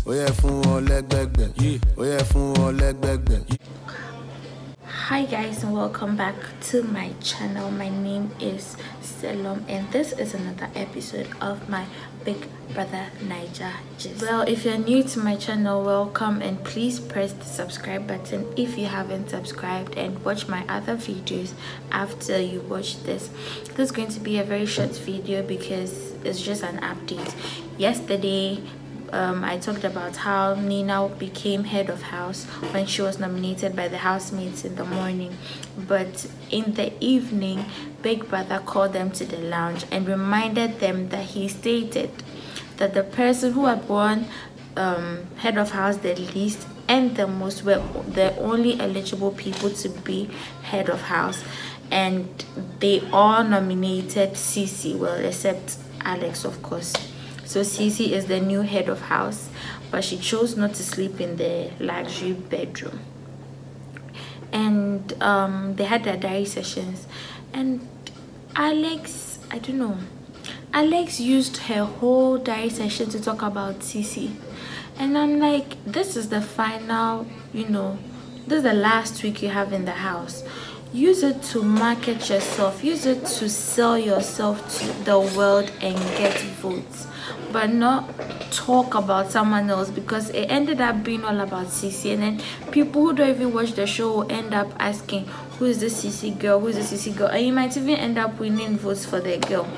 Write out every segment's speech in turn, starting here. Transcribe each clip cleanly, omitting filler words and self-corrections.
Hi guys, and welcome back to my channel. My name is Selom, and this is another episode of my Big Brother Bbnaija gist. Well, if you're new to my channel, welcome, and please press the subscribe button if you haven't subscribed, and watch my other videos after you watch this. This is going to be a very short video because it's just an update. Yesterday I talked about how Nina became head of house when she was nominated by the housemates in the morning, but in the evening Big Brother called them to the lounge and reminded them that he stated that the person who had won head of house the least and the most were the only eligible people to be head of house, and they all nominated Cece, well, except Alex, of course. So Cece is the new head of house, but she chose not to sleep in the luxury bedroom. And they had their diary sessions, and Alex, I don't know, Alex used her whole diary session to talk about Cece. And I'm like, this is the final, you know, this is the last week you have in the house. Use it to market yourself, use it to sell yourself to the world and get votes, but not talk about someone else, because it ended up being all about Cece. And then people who don't even watch the show will end up asking, who is this Cece girl, who is this Cece girl, and you might even end up winning votes for the girl.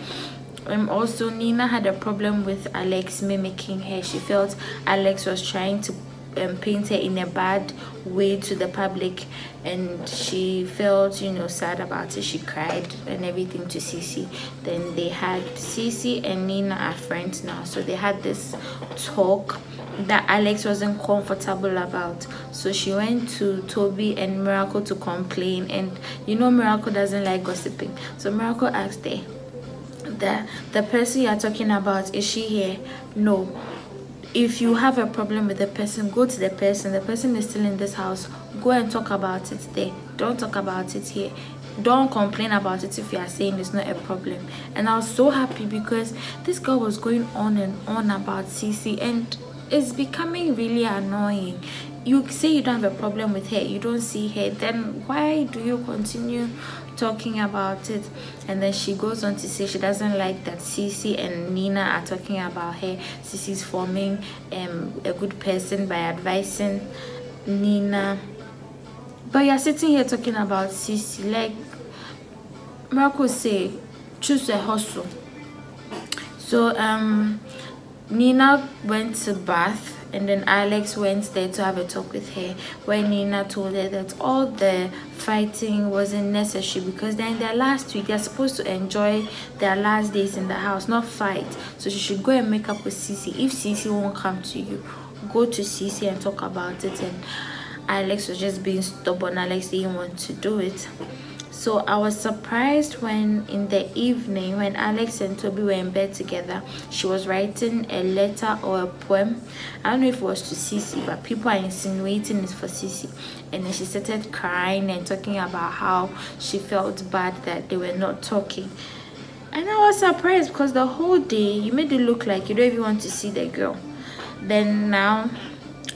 Also, Nina had a problem with Alex mimicking her. She felt Alex was trying to paint her in a bad way to the public, and she felt, you know, sad about it. She cried and everything to Cece. Then they had Cece and Nina are friends now, so they had this talk that Alex wasn't comfortable about. So she went to Toby and Miracle to complain, and you know Miracle doesn't like gossiping. So Miracle asked her, the person you're talking about, is she here? No. If you have a problem with the person, go to the person. The person is still in this house. Go and talk about it there. Don't talk about it here. Don't complain about it if you are saying it's not a problem. And I was so happy because this girl was going on and on about Cece, and it's becoming really annoying. You say you don't have a problem with her, you don't see her, then why do you continue talking about it? And then she goes on to say she doesn't like that Cece and Nina are talking about her. Cece's forming a good person by advising Nina, but you're sitting here talking about Cece. Like Miracle say, choose a hustle. So Nina went to bath, and then Alex went there to have a talk with her, where Nina told her that all the fighting wasn't necessary because they're in their last week. They're supposed to enjoy their last days in the house, not fight. So she should go and make up with Cece. If Cece won't come to you, go to Cece and talk about it. And Alex was just being stubborn. Alex didn't want to do it. So I was surprised when in the evening, when Alex and Toby were in bed together, she was writing a letter or a poem. I don't know if it was to Cece, but people are insinuating it's for Cece. And then she started crying and talking about how she felt bad that they were not talking. And I was surprised because the whole day you made it look like you don't even want to see the girl. Then now,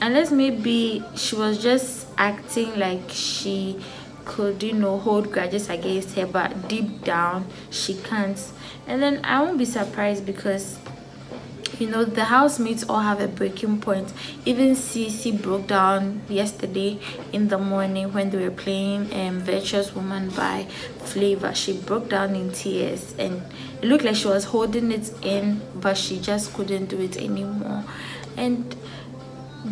unless maybe she was just acting like she could, you know, hold grudges against her, but deep down she can't. And then I won't be surprised because, you know, the housemates all have a breaking point. Even Cece broke down yesterday in the morning when they were playing Virtuous Woman by Flavor. She broke down in tears, and it looked like she was holding it in, but she just couldn't do it anymore. And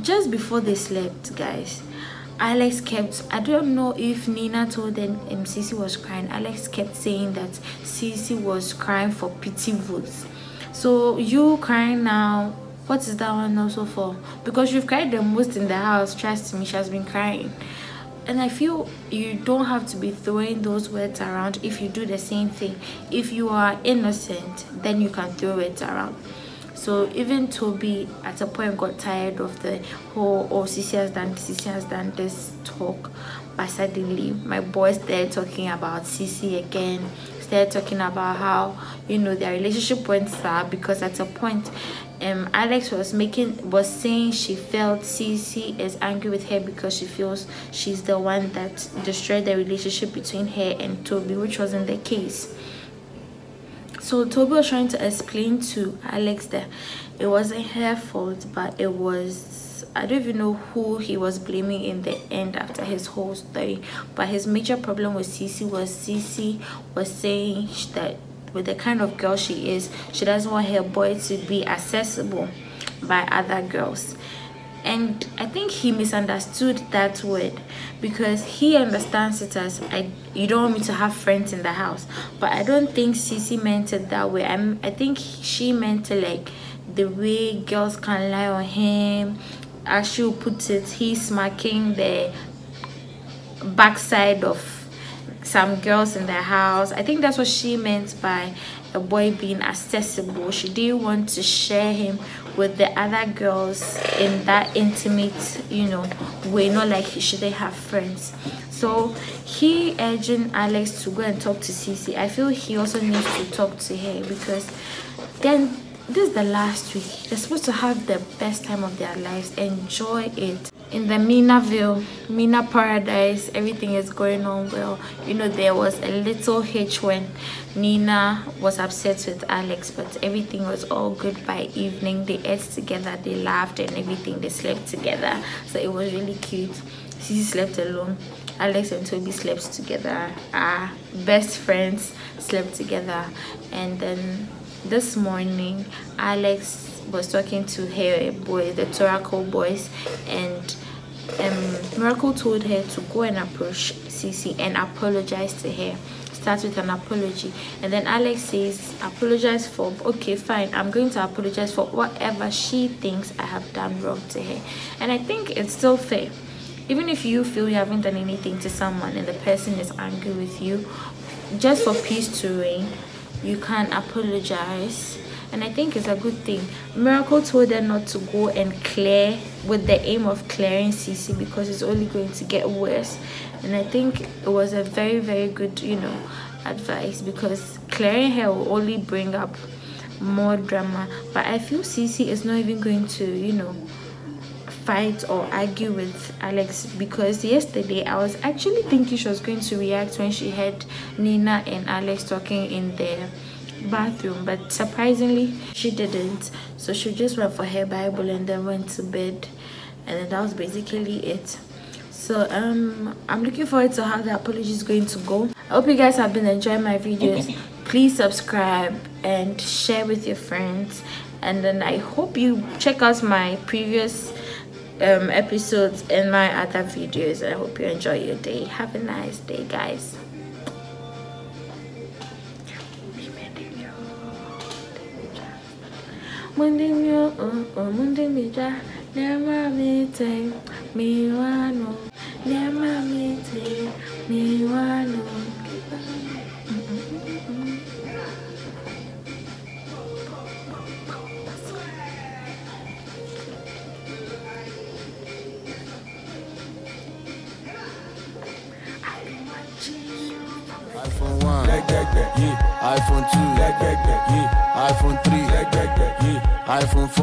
just before they slept, guys, Alex kept, I don't know if Nina told them Cece was crying. Alex kept saying that Cece was crying for pity votes. So you crying now, what is that one also for? Because you've cried the most in the house. Trust me, she has been crying. And I feel you don't have to be throwing those words around if you do the same thing. If you are innocent, then you can throw it around. So even Toby at a point got tired of the whole, oh, Cece has done this talk. But suddenly my boys there talking about Cece again, started talking about how, you know, their relationship went sour, because at a point Alex was saying she felt Cece is angry with her because she feels she's the one that destroyed the relationship between her and Toby, which wasn't the case. So Toby was trying to explain to Alex that it wasn't her fault, but it was, I don't even know who he was blaming in the end after his whole story. But his major problem with Cece was saying that with the kind of girl she is, she doesn't want her boy to be accessible by other girls. And I think he misunderstood that word, because he understands it as you don't want me to have friends in the house. But I don't think Cece meant it that way. I think she meant it like the way girls can lie on him. As she put it, he's smacking the backside of some girls in the house. I think that's what she meant by a boy being accessible. She didn't want to share him with the other girls in that intimate, you know, way, not like he shouldn't have friends. So he urging Alex to go and talk to Cece. I feel he also needs to talk to her, because then this is the last week. They're supposed to have the best time of their lives, enjoy it in the Mina paradise. Everything is going on well. You know, there was a little hitch when Nina was upset with Alex, but everything was all good by evening. They ate together, they laughed and everything, they slept together, so it was really cute. Cece slept alone, Alex and Toby slept together, our best friends slept together. And then this morning Alex was talking to her boy, the Toraco boys, and Miracle told her to go and approach Cece and apologize to her. Start with an apology. And then Alex says, apologize for, okay fine, I'm going to apologize for whatever she thinks I have done wrong to her. And I think it's still fair. Even if you feel you haven't done anything to someone and the person is angry with you, just for peace to reign, you can apologize. And I think it's a good thing. Miracle told her not to go and clear with the aim of clearing Cece, because it's only going to get worse. And I think it was a very, very good, you know, advice, because clearing her will only bring up more drama. But I feel Cece is not even going to, you know, fight or argue with Alex, because yesterday I was actually thinking she was going to react when she heard Nina and Alex talking in the bathroom, but surprisingly she didn't. So she just went for her Bible and then went to bed, and then that was basically it. So I'm looking forward to how the apology is going to go. I hope you guys have been enjoying my videos. Please subscribe and share with your friends, and then I hope you check out my previous episodes and my other videos. I hope you enjoy your day. Have a nice day, guys. Bbnaija, never meeting me one, never meeting me one. iPhone 1, yeah. iPhone 2, yeah. iPhone 3, yeah. iPhone 4.